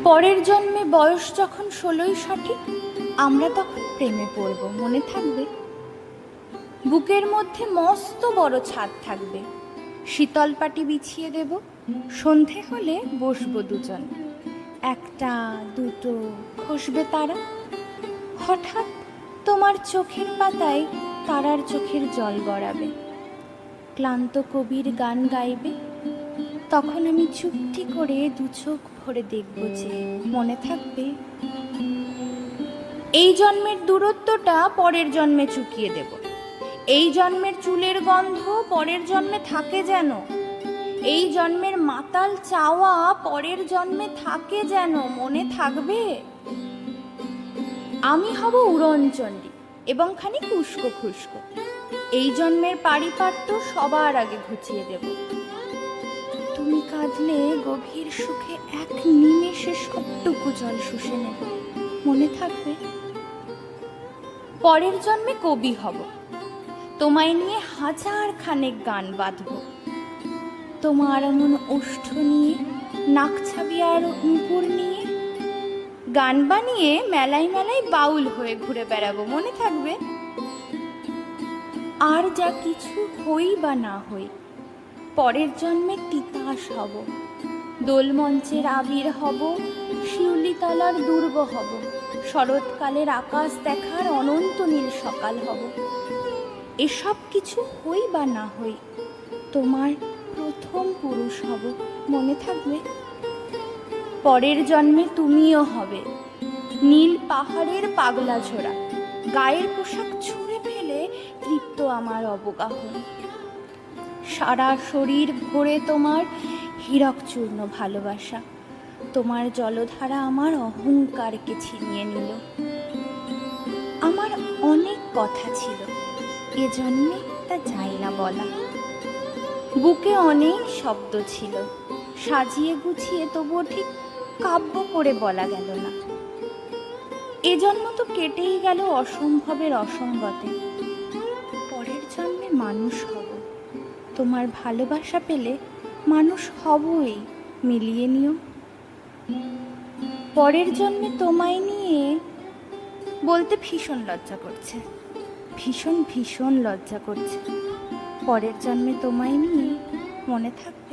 পরের জন্মে বয়স যখন 16ই সঠিক, আমরা তখন প্রেমে পড়ব, মনে থাকবে? বুকের মধ্যে মস্ত বড় ছাদ থাকবে, শীতল পাটি বিছিয়ে দেব, সন্ধে হলে বসবো দুজন, একটা দুটো খসবে তারা। হঠাৎ তোমার চোখের পাতায় তারার চোখের জল গড়াবে, ক্লান্ত কবির গান গাইবে, তখন আমি চুপটি করে দু চোখ ভরে দেখব যে, মনে থাকবে? এই জন্মের দূরত্বটা পরের জন্মে চুকিয়ে দেব, এই জন্মের চুলের গন্ধ পরের জন্মে থাকে যেন, এই জন্মের মাতাল চাওয়া পরের জন্মে থাকে যেন, মনে থাকবে? আমি হব উড়নচণ্ডী এবং খানিক উস্কো খুস্কো, এই জন্মের পারিপাট্য সবার আগে ঘুচিয়ে দেব। তুমি কাঁদলে গভীর সুখে এক নিমেষে সবটুকু জল শুষে নেব, মনে থাকবে? পরের জন্মে কবি হব, তোমায় নিয়ে হাজার খানেক গান বাঁধব, তোমার এমন ওষ্ঠ নিয়ে, নাকছাবি আর নুপুর নিয়ে গান বানিয়ে মেলায় মেলায় বাউল হয়ে ঘুরে বেড়াবো, মনে থাকবে? আর যা কিছু হই বা না হই, পরের জন্মে তিতাস হব, দোলমঞ্চের আবির হব, শিউলিতলার দুর্গ হব, শরৎকালের আকাশ দেখার অনন্ত নীল সকাল হব। এসব কিছু হই বা না হই, তোমার প্রথম পুরুষ হব, মনে থাকবে? পরের জন্মে তুমিও হবে নীল পাহাড়ের পাগলা ঝোড়া, গায়ের পোশাক ছুঁড়ে ফেলে তৃপ্ত আমার অবগাহন, সারা শরীর ভরে তোমার হীরক চূর্ণ ভালোবাসা, তোমার জলধারা আমার অহংকারকে ছিনিয়ে নিল। আমার অনেক কথা ছিল, এ জন্মে তা যাই না বলা, বুকে অনেক শব্দ ছিল, সাজিয়ে গুছিয়ে তবুও ঠিক কাব্য করে বলা গেল না। এ জন্ম তো কেটেই গেল অসম্ভবের অসঙ্গতে, পরের জন্মে মানুষ হব, তোমার ভালোবাসা পেলে মানুষ হবই, মিলিয়ে নিও। পরের জন্মে তোমায় নিয়ে বলতে ভীষণ লজ্জা করছে, ভীষণ ভীষণ লজ্জা করছে, পরের জন্মে তোমায় নিয়ে, মনে থাকবে?